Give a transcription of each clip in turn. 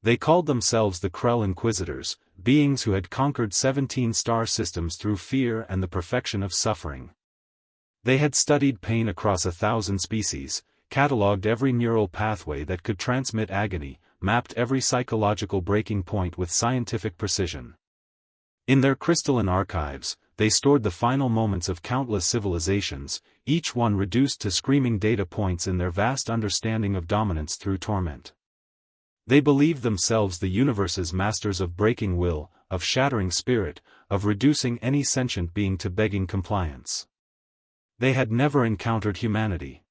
They called themselves the Krell Inquisitors, beings who had conquered 17 star systems through fear and the perfection of suffering. They had studied pain across 1,000 species, catalogued every neural pathway that could transmit agony, mapped every psychological breaking point with scientific precision. In their crystalline archives, they stored the final moments of countless civilizations, each one reduced to screaming data points in their vast understanding of dominance through torment. They believed themselves the universe's masters of breaking will, of shattering spirit, of reducing any sentient being to begging compliance. They had never encountered humanity.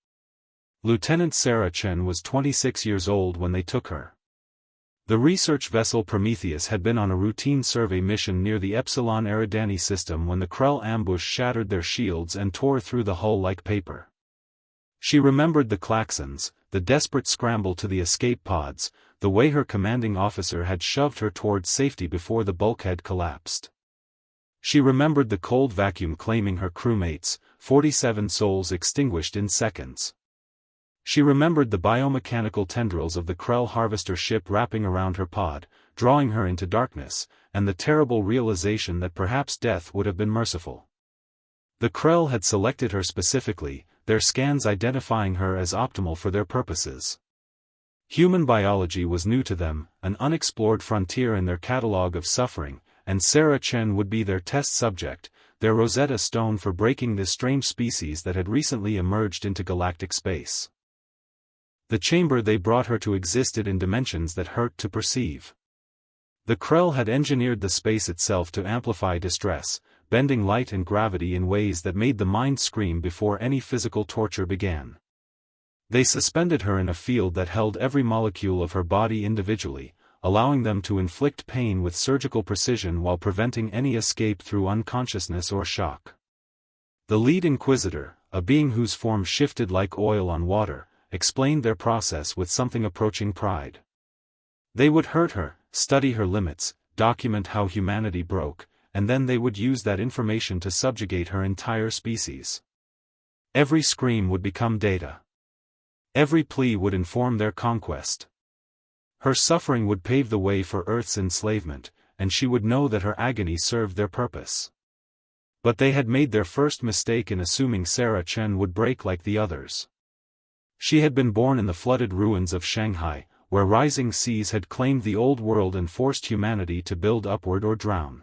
Lieutenant Sarah Chen was 26 years old when they took her. The research vessel Prometheus had been on a routine survey mission near the Epsilon Eridani system when the Krell ambush shattered their shields and tore through the hull like paper. She remembered the klaxons, the desperate scramble to the escape pods, the way her commanding officer had shoved her towards safety before the bulkhead collapsed. She remembered the cold vacuum claiming her crewmates, 47 souls extinguished in seconds. She remembered the biomechanical tendrils of the Krell harvester ship wrapping around her pod, drawing her into darkness, and the terrible realization that perhaps death would have been merciful. The Krell had selected her specifically, their scans identifying her as optimal for their purposes. Human biology was new to them, an unexplored frontier in their catalogue of suffering, and Sarah Chen would be their test subject, their Rosetta Stone for breaking this strange species that had recently emerged into galactic space. The chamber they brought her to existed in dimensions that hurt to perceive. The Krell had engineered the space itself to amplify distress, bending light and gravity in ways that made the mind scream before any physical torture began. They suspended her in a field that held every molecule of her body individually, allowing them to inflict pain with surgical precision while preventing any escape through unconsciousness or shock. The lead Inquisitor, a being whose form shifted like oil on water, explained their process with something approaching pride. They would hurt her, study her limits, document how humanity broke, and then they would use that information to subjugate her entire species. Every scream would become data. Every plea would inform their conquest. Her suffering would pave the way for Earth's enslavement, and she would know that her agony served their purpose. But they had made their first mistake in assuming Sarah Chen would break like the others. She had been born in the flooded ruins of Shanghai, where rising seas had claimed the old world and forced humanity to build upward or drown.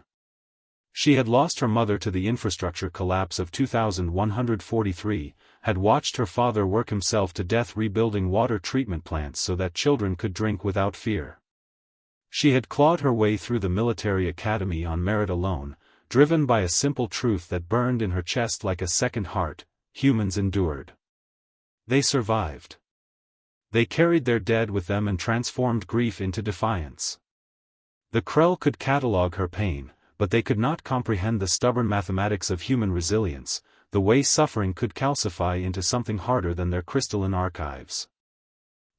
She had lost her mother to the infrastructure collapse of 2143, had watched her father work himself to death rebuilding water treatment plants so that children could drink without fear. She had clawed her way through the military academy on merit alone, driven by a simple truth that burned in her chest like a second heart: humans endured. They survived. They carried their dead with them and transformed grief into defiance. The Krell could catalogue her pain, but they could not comprehend the stubborn mathematics of human resilience, the way suffering could calcify into something harder than their crystalline archives.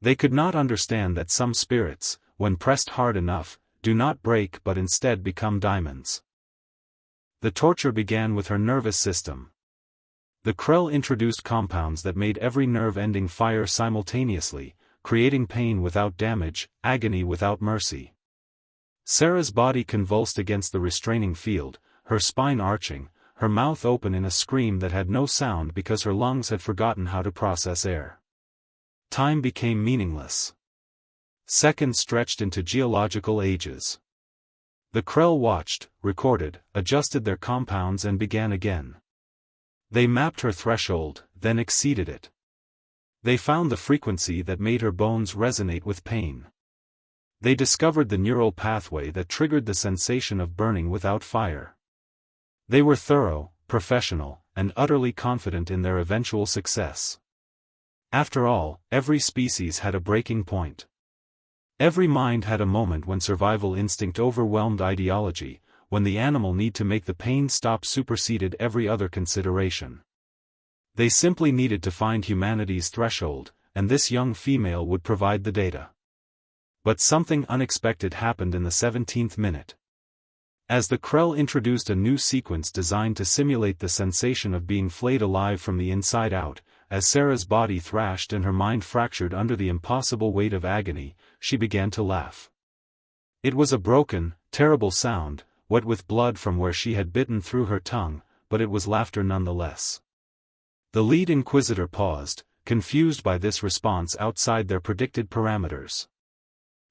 They could not understand that some spirits, when pressed hard enough, do not break but instead become diamonds. The torture began with her nervous system. The Krell introduced compounds that made every nerve ending fire simultaneously, creating pain without damage, agony without mercy. Sarah's body convulsed against the restraining field, her spine arching, her mouth open in a scream that had no sound because her lungs had forgotten how to process air. Time became meaningless. Seconds stretched into geological ages. The Krell watched, recorded, adjusted their compounds and began again. They mapped her threshold, then exceeded it. They found the frequency that made her bones resonate with pain. They discovered the neural pathway that triggered the sensation of burning without fire. They were thorough, professional, and utterly confident in their eventual success. After all, every species had a breaking point. Every mind had a moment when survival instinct overwhelmed ideology, when the animal need to make the pain stop superseded every other consideration. They simply needed to find humanity's threshold, and this young female would provide the data. But something unexpected happened in the 17th minute. As the Krell introduced a new sequence designed to simulate the sensation of being flayed alive from the inside out, as Sarah's body thrashed and her mind fractured under the impossible weight of agony, she began to laugh. It was a broken, terrible sound, wet with blood from where she had bitten through her tongue, but it was laughter nonetheless. The lead inquisitor paused, confused by this response outside their predicted parameters.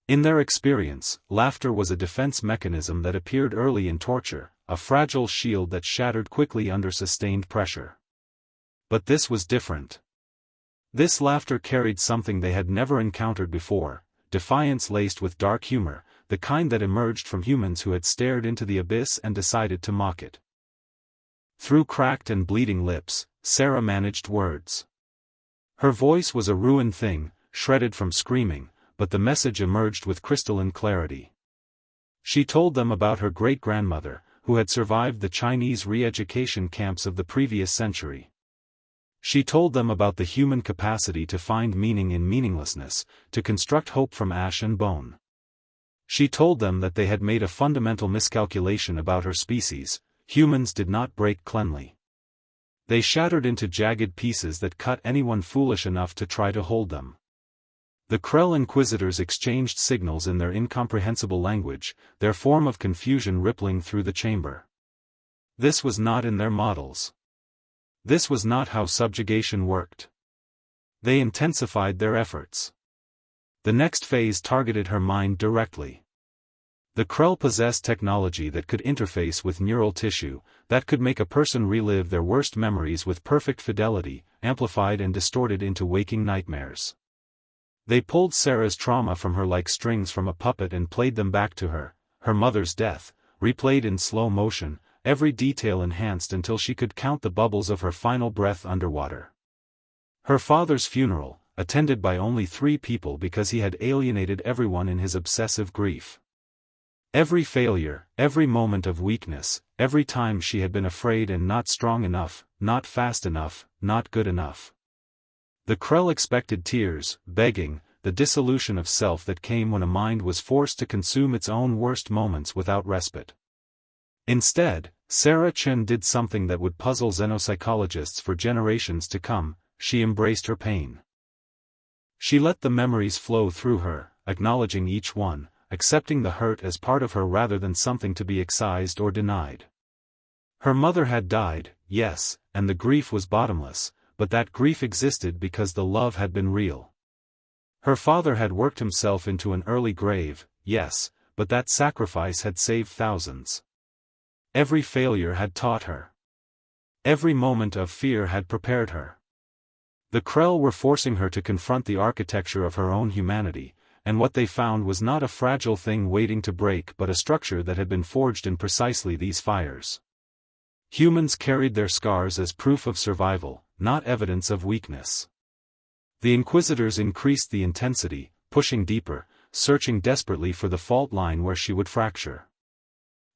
In their experience, laughter was a defense mechanism that appeared early in torture, a fragile shield that shattered quickly under sustained pressure. But this was different. This laughter carried something they had never encountered before, defiance laced with dark humor, the kind that emerged from humans who had stared into the abyss and decided to mock it. Through cracked and bleeding lips, Sarah managed words. Her voice was a ruined thing, shredded from screaming, but the message emerged with crystalline clarity. She told them about her great-grandmother, who had survived the Chinese re-education camps of the previous century. She told them about the human capacity to find meaning in meaninglessness, to construct hope from ash and bone. She told them that they had made a fundamental miscalculation about her species: humans did not break cleanly. They shattered into jagged pieces that cut anyone foolish enough to try to hold them. The Krell Inquisitors exchanged signals in their incomprehensible language, their form of confusion rippling through the chamber. This was not in their models. This was not how subjugation worked. They intensified their efforts. The next phase targeted her mind directly. The Krell possessed technology that could interface with neural tissue, that could make a person relive their worst memories with perfect fidelity, amplified and distorted into waking nightmares. They pulled Sarah's trauma from her like strings from a puppet and played them back to her: her mother's death, replayed in slow motion, every detail enhanced until she could count the bubbles of her final breath underwater. Her father's funeral, attended by only 3 people because he had alienated everyone in his obsessive grief. Every failure, every moment of weakness, every time she had been afraid and not strong enough, not fast enough, not good enough. The Krell expected tears, begging, the dissolution of self that came when a mind was forced to consume its own worst moments without respite. Instead, Sarah Chen did something that would puzzle xenopsychologists for generations to come: she embraced her pain. She let the memories flow through her, acknowledging each one, accepting the hurt as part of her rather than something to be excised or denied. Her mother had died, yes, and the grief was bottomless, but that grief existed because the love had been real. Her father had worked himself into an early grave, yes, but that sacrifice had saved thousands. Every failure had taught her. Every moment of fear had prepared her. The Krell were forcing her to confront the architecture of her own humanity, and what they found was not a fragile thing waiting to break but a structure that had been forged in precisely these fires. Humans carried their scars as proof of survival, not evidence of weakness. The Inquisitors increased the intensity, pushing deeper, searching desperately for the fault line where she would fracture.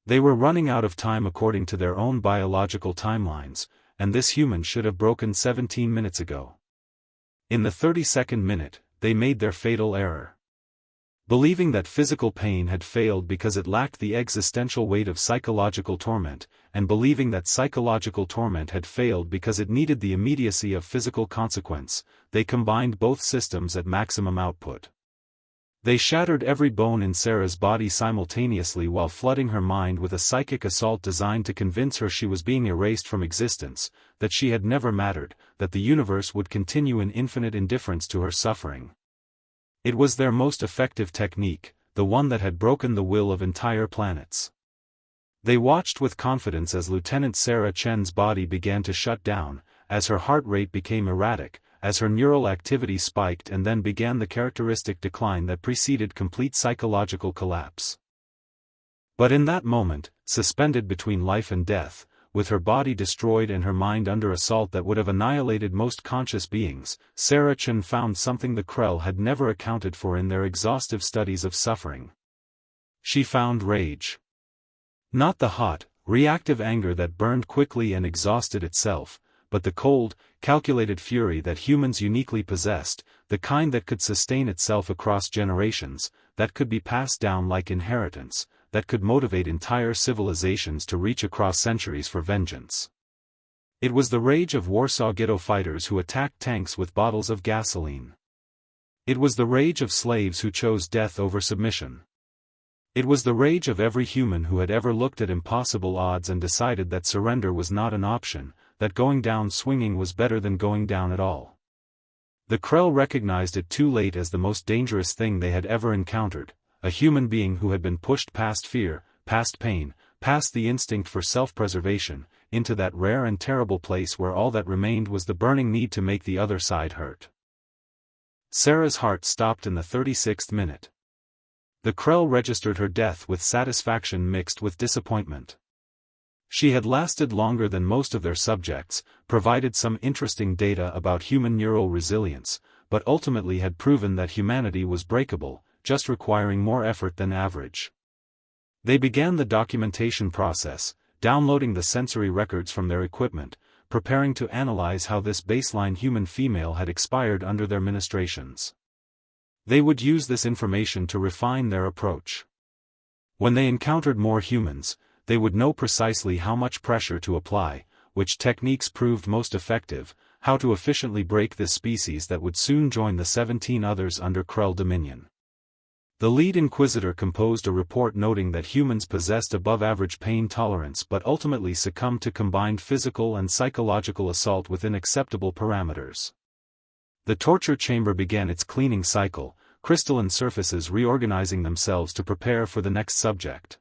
They were running out of time according to their own biological timelines, and this human should have broken 17 minutes ago. In the 32nd minute, they made their fatal error. Believing that physical pain had failed because it lacked the existential weight of psychological torment, and believing that psychological torment had failed because it needed the immediacy of physical consequence, they combined both systems at maximum output. They shattered every bone in Sarah's body simultaneously while flooding her mind with a psychic assault designed to convince her she was being erased from existence, that she had never mattered, that the universe would continue in infinite indifference to her suffering. It was their most effective technique, the one that had broken the will of entire planets. They watched with confidence as Lieutenant Sarah Chen's body began to shut down, as her heart rate became erratic, as her neural activity spiked and then began the characteristic decline that preceded complete psychological collapse. But in that moment, suspended between life and death, with her body destroyed and her mind under assault that would have annihilated most conscious beings, Sarah Chen found something the Krell had never accounted for in their exhaustive studies of suffering. She found rage. Not the hot, reactive anger that burned quickly and exhausted itself, but the cold, calculated fury that humans uniquely possessed, the kind that could sustain itself across generations, that could be passed down like inheritance, that could motivate entire civilizations to reach across centuries for vengeance. It was the rage of Warsaw Ghetto fighters who attacked tanks with bottles of gasoline. It was the rage of slaves who chose death over submission. It was the rage of every human who had ever looked at impossible odds and decided that surrender was not an option, that going down swinging was better than going down at all. The Krell recognized it too late as the most dangerous thing they had ever encountered, a human being who had been pushed past fear, past pain, past the instinct for self-preservation, into that rare and terrible place where all that remained was the burning need to make the other side hurt. Sarah's heart stopped in the 36th minute. The Krell registered her death with satisfaction mixed with disappointment. She had lasted longer than most of their subjects, provided some interesting data about human neural resilience, but ultimately had proven that humanity was breakable, just requiring more effort than average. They began the documentation process, downloading the sensory records from their equipment, preparing to analyze how this baseline human female had expired under their ministrations. They would use this information to refine their approach. When they encountered more humans, they would know precisely how much pressure to apply, which techniques proved most effective, how to efficiently break this species that would soon join the 17 others under Krell dominion. The lead inquisitor composed a report noting that humans possessed above-average pain tolerance but ultimately succumbed to combined physical and psychological assault within acceptable parameters. The torture chamber began its cleaning cycle, crystalline surfaces reorganizing themselves to prepare for the next subject.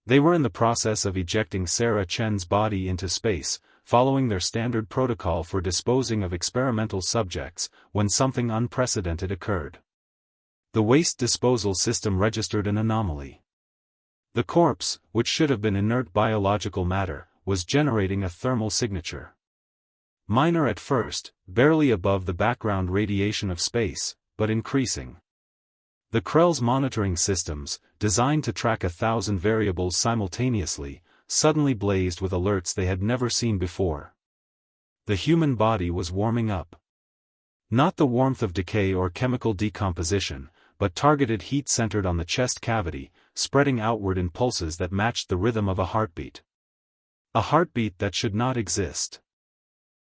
They were in the process of ejecting Sarah Chen's body into space, following their standard protocol for disposing of experimental subjects, when something unprecedented occurred. The waste disposal system registered an anomaly. The corpse, which should have been inert biological matter, was generating a thermal signature. Minor at first, barely above the background radiation of space, but increasing. The Krell's monitoring systems, designed to track 1,000 variables simultaneously, suddenly blazed with alerts they had never seen before. The human body was warming up. Not the warmth of decay or chemical decomposition, but targeted heat centered on the chest cavity, spreading outward in pulses that matched the rhythm of a heartbeat. A heartbeat that should not exist.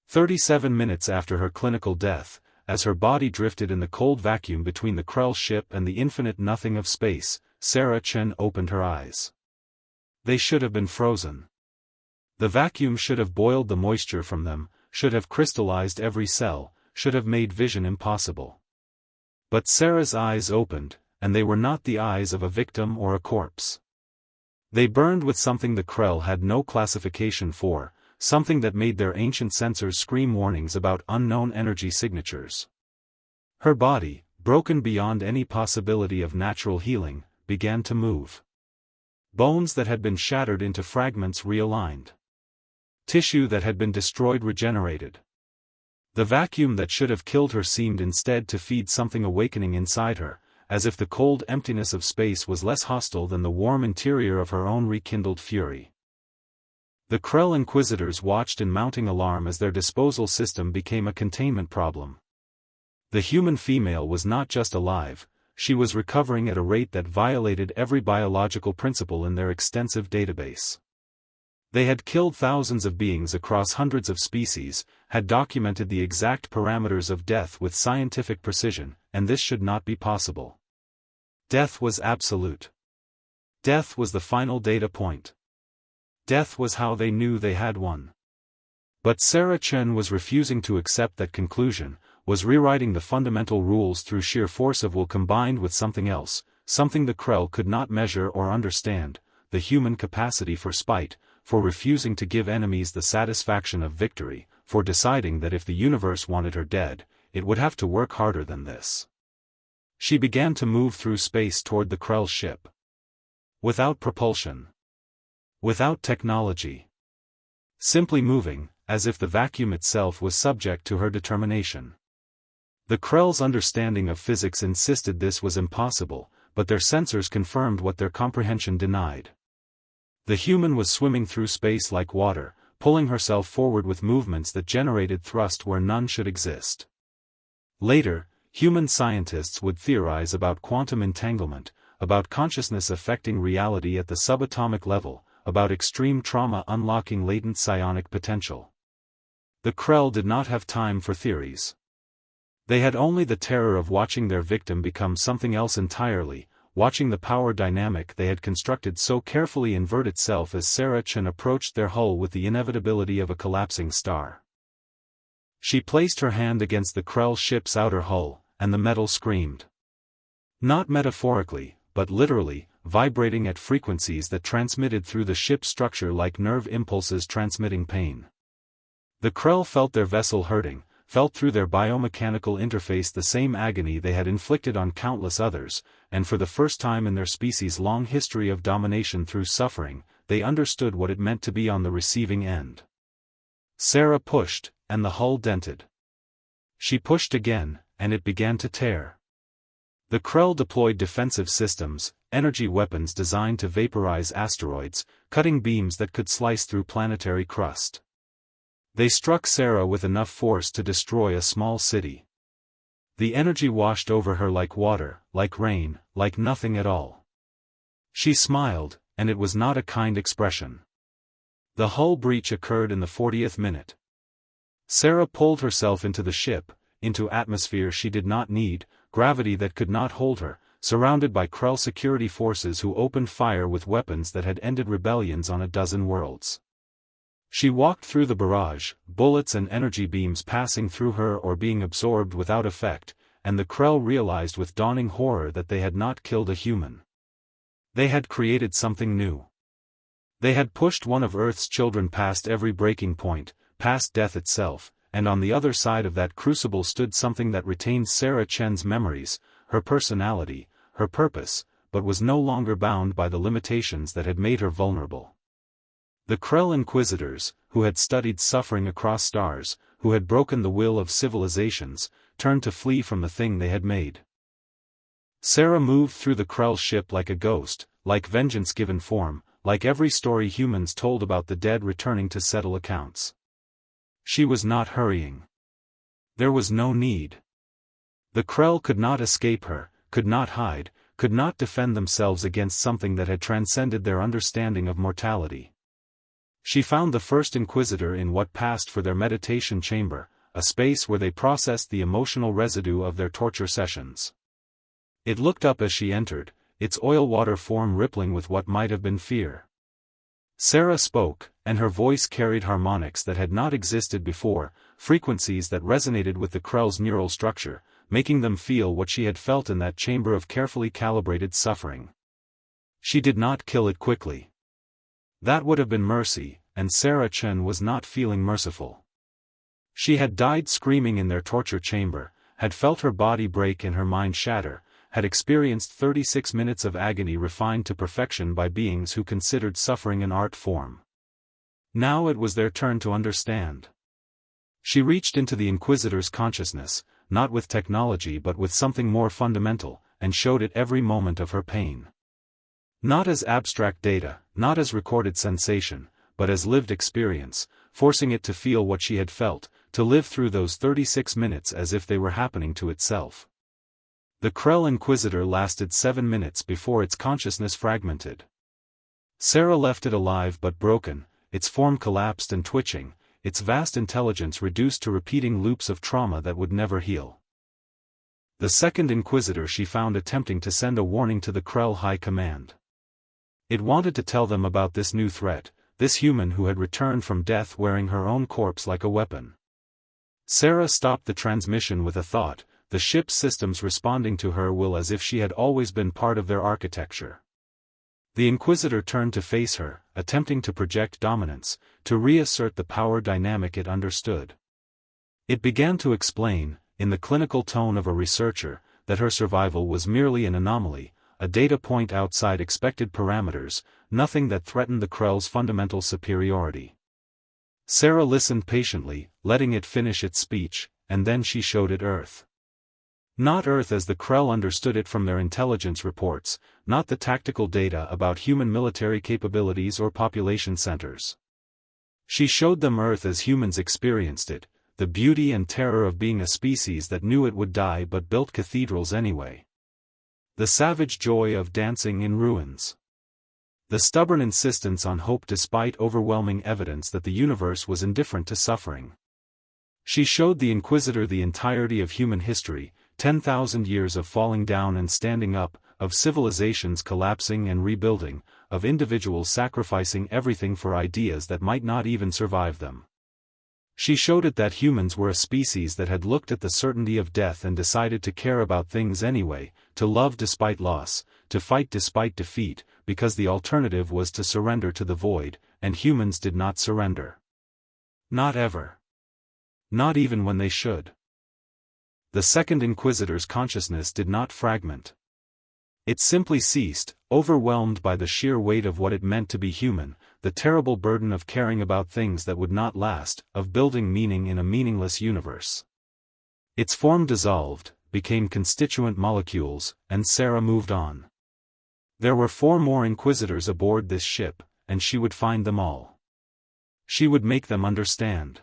37 minutes after her clinical death, as her body drifted in the cold vacuum between the Krell ship and the infinite nothing of space, Sarah Chen opened her eyes. They should have been frozen. The vacuum should have boiled the moisture from them, should have crystallized every cell, should have made vision impossible. But Sarah's eyes opened, and they were not the eyes of a victim or a corpse. They burned with something the Krell had no classification for, something that made their ancient sensors scream warnings about unknown energy signatures. Her body, broken beyond any possibility of natural healing, began to move. Bones that had been shattered into fragments realigned. Tissue that had been destroyed regenerated. The vacuum that should have killed her seemed instead to feed something awakening inside her, as if the cold emptiness of space was less hostile than the warm interior of her own rekindled fury. The Krell Inquisitors watched in mounting alarm as their disposal system became a containment problem. The human female was not just alive, she was recovering at a rate that violated every biological principle in their extensive database. They had killed thousands of beings across hundreds of species, had documented the exact parameters of death with scientific precision, and this should not be possible. Death was absolute. Death was the final data point. Death was how they knew they had won. But Sarah Chen was refusing to accept that conclusion, was rewriting the fundamental rules through sheer force of will combined with something else, something the Krell could not measure or understand, the human capacity for spite, for refusing to give enemies the satisfaction of victory, for deciding that if the universe wanted her dead, it would have to work harder than this. She began to move through space toward the Krell ship. Without propulsion. Without technology. Simply moving, as if the vacuum itself was subject to her determination. The Krell's understanding of physics insisted this was impossible, but their sensors confirmed what their comprehension denied. The human was swimming through space like water, pulling herself forward with movements that generated thrust where none should exist. Later, human scientists would theorize about quantum entanglement, about consciousness affecting reality at the subatomic level, about extreme trauma unlocking latent psionic potential. The Krell did not have time for theories. They had only the terror of watching their victim become something else entirely, watching the power dynamic they had constructed so carefully invert itself as Sarah Chen approached their hull with the inevitability of a collapsing star. She placed her hand against the Krell ship's outer hull, and the metal screamed. Not metaphorically, but literally, vibrating at frequencies that transmitted through the ship's structure like nerve impulses transmitting pain. The Krell felt their vessel hurting, felt through their biomechanical interface the same agony they had inflicted on countless others, and for the first time in their species' long history of domination through suffering, they understood what it meant to be on the receiving end. Sarah pushed, and the hull dented. She pushed again, and it began to tear. The Krell deployed defensive systems, energy weapons designed to vaporize asteroids, cutting beams that could slice through planetary crust. They struck Sarah with enough force to destroy a small city. The energy washed over her like water, like rain, like nothing at all. She smiled, and it was not a kind expression. The hull breach occurred in the 40th minute. Sarah pulled herself into the ship, into atmosphere she did not need, gravity that could not hold her, surrounded by Krell security forces who opened fire with weapons that had ended rebellions on a dozen worlds. She walked through the barrage, bullets and energy beams passing through her or being absorbed without effect, and the Krell realized with dawning horror that they had not killed a human. They had created something new. They had pushed one of Earth's children past every breaking point, past death itself, and on the other side of that crucible stood something that retained Sarah Chen's memories, her personality, her purpose, but was no longer bound by the limitations that had made her vulnerable. The Krell Inquisitors, who had studied suffering across stars, who had broken the will of civilizations, turned to flee from the thing they had made. Sarah moved through the Krell ship like a ghost, like vengeance given form, like every story humans told about the dead returning to settle accounts. She was not hurrying. There was no need. The Krell could not escape her, could not hide, could not defend themselves against something that had transcended their understanding of mortality. She found the first Inquisitor in what passed for their meditation chamber, a space where they processed the emotional residue of their torture sessions. It looked up as she entered, its oil-water form rippling with what might have been fear. Sarah spoke, and her voice carried harmonics that had not existed before, frequencies that resonated with the Krell's neural structure, making them feel what she had felt in that chamber of carefully calibrated suffering. She did not kill it quickly. That would have been mercy, and Sarah Chen was not feeling merciful. She had died screaming in their torture chamber, had felt her body break and her mind shatter, had experienced 36 minutes of agony refined to perfection by beings who considered suffering an art form. Now it was their turn to understand. She reached into the Inquisitor's consciousness, not with technology but with something more fundamental, and showed it every moment of her pain. Not as abstract data, not as recorded sensation, but as lived experience, forcing it to feel what she had felt, to live through those 36 minutes as if they were happening to itself. The Krell Inquisitor lasted 7 minutes before its consciousness fragmented. Sarah left it alive but broken, its form collapsed and twitching, its vast intelligence reduced to repeating loops of trauma that would never heal. The second Inquisitor she found attempting to send a warning to the Krell High Command. It wanted to tell them about this new threat, this human who had returned from death wearing her own corpse like a weapon. Sarah stopped the transmission with a thought, the ship's systems responding to her will as if she had always been part of their architecture. The Inquisitor turned to face her, attempting to project dominance, to reassert the power dynamic it understood. It began to explain, in the clinical tone of a researcher, that her survival was merely an anomaly, a data point outside expected parameters, nothing that threatened the Krell's fundamental superiority. Sarah listened patiently, letting it finish its speech, and then she showed it Earth. Not Earth as the Krell understood it from their intelligence reports, not the tactical data about human military capabilities or population centers. She showed them Earth as humans experienced it, the beauty and terror of being a species that knew it would die but built cathedrals anyway. The savage joy of dancing in ruins. The stubborn insistence on hope despite overwhelming evidence that the universe was indifferent to suffering. She showed the Inquisitor the entirety of human history, 10,000 years of falling down and standing up, of civilizations collapsing and rebuilding, of individuals sacrificing everything for ideas that might not even survive them. She showed it that humans were a species that had looked at the certainty of death and decided to care about things anyway, to love despite loss, to fight despite defeat, because the alternative was to surrender to the void, and humans did not surrender. Not ever. Not even when they should. The second Inquisitor's consciousness did not fragment. It simply ceased, overwhelmed by the sheer weight of what it meant to be human, the terrible burden of caring about things that would not last, of building meaning in a meaningless universe. Its form dissolved, became constituent molecules, and Sarah moved on. There were 4 more Inquisitors aboard this ship, and she would find them all. She would make them understand.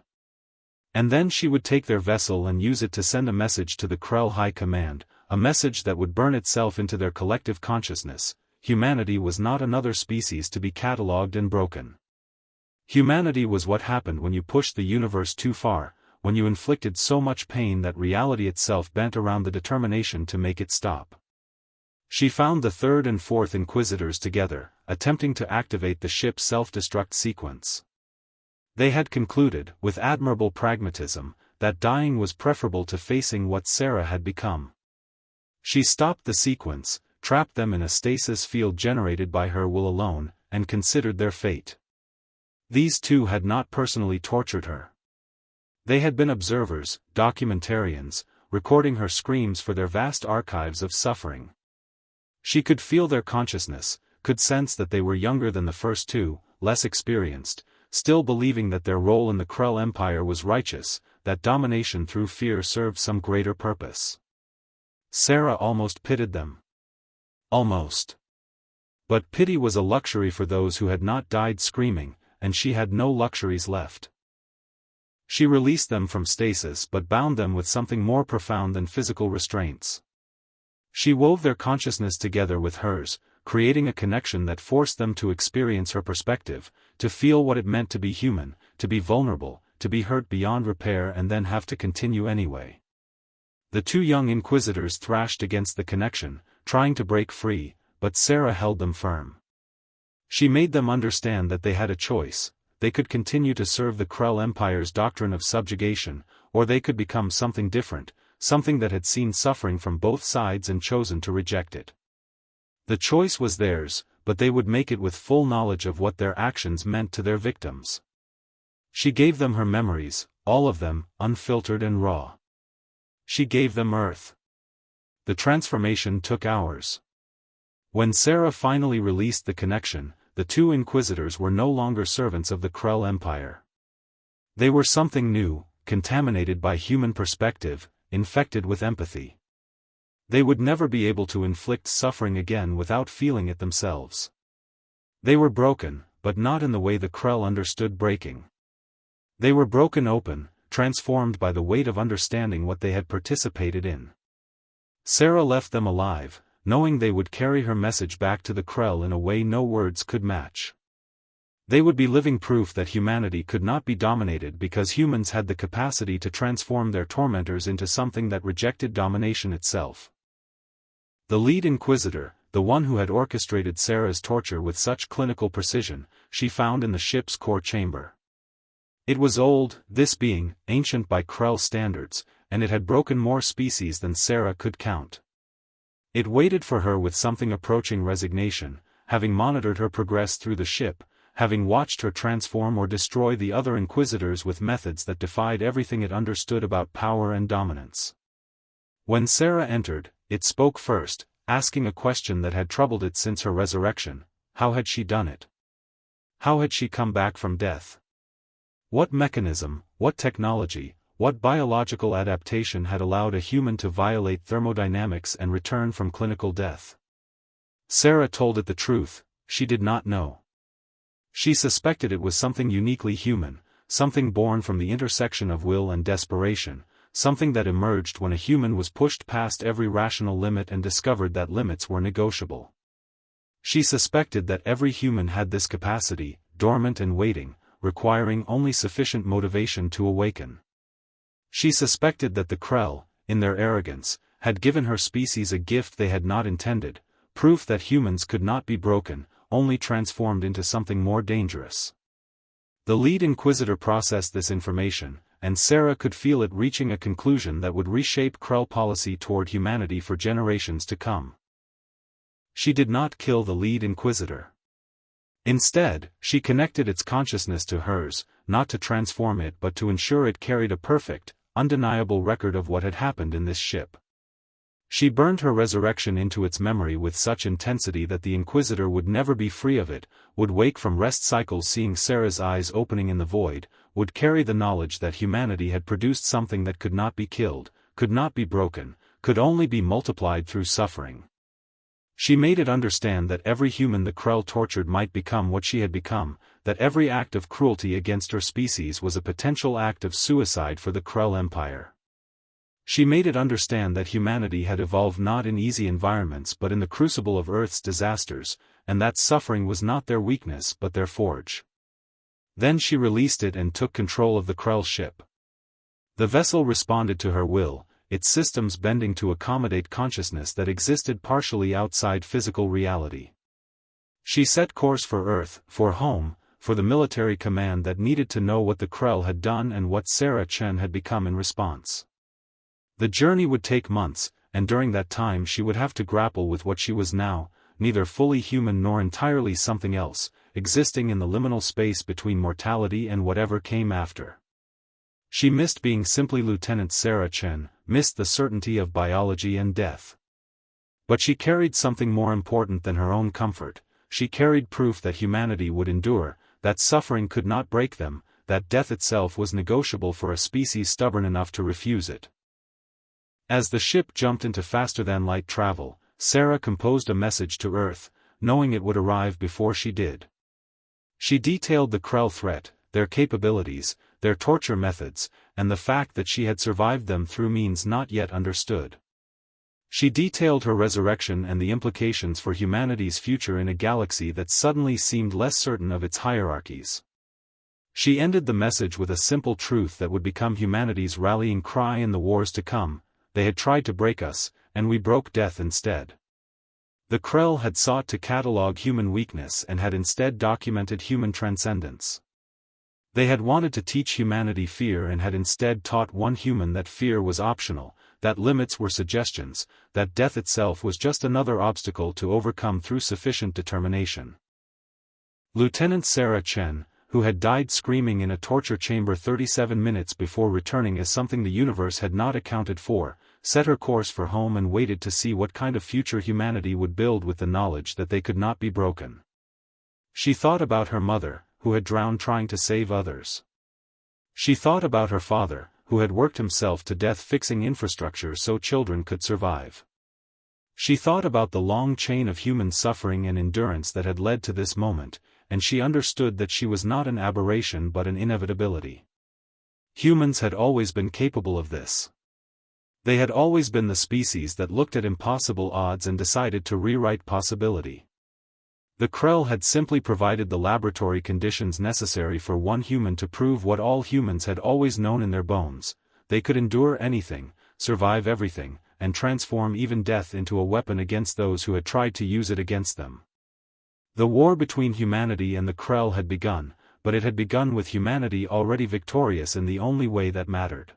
And then she would take their vessel and use it to send a message to the Krell High Command, a message that would burn itself into their collective consciousness. Humanity was not another species to be catalogued and broken. Humanity was what happened when you pushed the universe too far, when you inflicted so much pain that reality itself bent around the determination to make it stop. She found the 3rd and 4th Inquisitors together, attempting to activate the ship's self-destruct sequence. They had concluded, with admirable pragmatism, that dying was preferable to facing what Sarah had become. She stopped the sequence, trapped them in a stasis field generated by her will alone, and considered their fate. These 2 had not personally tortured her. They had been observers, documentarians, recording her screams for their vast archives of suffering. She could feel their consciousness, could sense that they were younger than the first 2, less experienced, still believing that their role in the Krell Empire was righteous, that domination through fear served some greater purpose. Sarah almost pitied them. Almost. But pity was a luxury for those who had not died screaming, and she had no luxuries left. She released them from stasis but bound them with something more profound than physical restraints. She wove their consciousness together with hers, creating a connection that forced them to experience her perspective, to feel what it meant to be human, to be vulnerable, to be hurt beyond repair and then have to continue anyway. The 2 young Inquisitors thrashed against the connection, trying to break free, but Sarah held them firm. She made them understand that they had a choice. They could continue to serve the Krell Empire's doctrine of subjugation, or they could become something different, something that had seen suffering from both sides and chosen to reject it. The choice was theirs, but they would make it with full knowledge of what their actions meant to their victims. She gave them her memories, all of them, unfiltered and raw. She gave them Earth. The transformation took hours. When Sarah finally released the connection, the 2 Inquisitors were no longer servants of the Krell Empire. They were something new, contaminated by human perspective, infected with empathy. They would never be able to inflict suffering again without feeling it themselves. They were broken, but not in the way the Krell understood breaking. They were broken open, transformed by the weight of understanding what they had participated in. Sarah left them alive, knowing they would carry her message back to the Krell in a way no words could match. They would be living proof that humanity could not be dominated because humans had the capacity to transform their tormentors into something that rejected domination itself. The lead Inquisitor, the one who had orchestrated Sarah's torture with such clinical precision, she found in the ship's core chamber. It was old, this being, ancient by Krell standards, and it had broken more species than Sarah could count. It waited for her with something approaching resignation, having monitored her progress through the ship, having watched her transform or destroy the other Inquisitors with methods that defied everything it understood about power and dominance. When Sarah entered, it spoke first, asking a question that had troubled it since her resurrection: how had she done it? How had she come back from death? What mechanism, what technology, what biological adaptation had allowed a human to violate thermodynamics and return from clinical death? Sarah told it the truth: she did not know. She suspected it was something uniquely human, something born from the intersection of will and desperation, something that emerged when a human was pushed past every rational limit and discovered that limits were negotiable. She suspected that every human had this capacity, dormant and waiting, requiring only sufficient motivation to awaken. She suspected that the Krell, in their arrogance, had given her species a gift they had not intended, proof that humans could not be broken, only transformed into something more dangerous. The lead Inquisitor processed this information, and Sarah could feel it reaching a conclusion that would reshape Krell policy toward humanity for generations to come. She did not kill the lead Inquisitor. Instead, she connected its consciousness to hers, not to transform it but to ensure it carried a perfect, undeniable record of what had happened in this ship. She burned her resurrection into its memory with such intensity that the Inquisitor would never be free of it, would wake from rest cycles seeing Sarah's eyes opening in the void, would carry the knowledge that humanity had produced something that could not be killed, could not be broken, could only be multiplied through suffering. She made it understand that every human the Krell tortured might become what she had become, that every act of cruelty against her species was a potential act of suicide for the Krell Empire. She made it understand that humanity had evolved not in easy environments but in the crucible of Earth's disasters, and that suffering was not their weakness but their forge. Then she released it and took control of the Krell ship. The vessel responded to her will, its systems bending to accommodate consciousness that existed partially outside physical reality. She set course for Earth, for home, for the military command that needed to know what the Krell had done and what Sarah Chen had become in response. The journey would take months, and during that time she would have to grapple with what she was now, neither fully human nor entirely something else, existing in the liminal space between mortality and whatever came after. She missed being simply Lieutenant Sarah Chen, missed the certainty of biology and death. But she carried something more important than her own comfort. She carried proof that humanity would endure, that suffering could not break them, that death itself was negotiable for a species stubborn enough to refuse it. As the ship jumped into faster-than-light travel, Sarah composed a message to Earth, knowing it would arrive before she did. She detailed the Krell threat, their capabilities, their torture methods, and the fact that she had survived them through means not yet understood. She detailed her resurrection and the implications for humanity's future in a galaxy that suddenly seemed less certain of its hierarchies. She ended the message with a simple truth that would become humanity's rallying cry in the wars to come: they had tried to break us, and we broke death instead. The Krell had sought to catalog human weakness and had instead documented human transcendence. They had wanted to teach humanity fear and had instead taught one human that fear was optional, that limits were suggestions, that death itself was just another obstacle to overcome through sufficient determination. Lieutenant Sarah Chen, who had died screaming in a torture chamber 37 minutes before returning as something the universe had not accounted for, set her course for home and waited to see what kind of future humanity would build with the knowledge that they could not be broken. She thought about her mother, who had drowned trying to save others. She thought about her father, who had worked himself to death fixing infrastructure so children could survive. She thought about the long chain of human suffering and endurance that had led to this moment, and she understood that she was not an aberration but an inevitability. Humans had always been capable of this. They had always been the species that looked at impossible odds and decided to rewrite possibility. The Krell had simply provided the laboratory conditions necessary for one human to prove what all humans had always known in their bones: they could endure anything, survive everything, and transform even death into a weapon against those who had tried to use it against them. The war between humanity and the Krell had begun, but it had begun with humanity already victorious in the only way that mattered.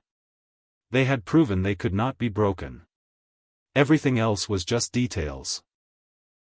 They had proven they could not be broken. Everything else was just details.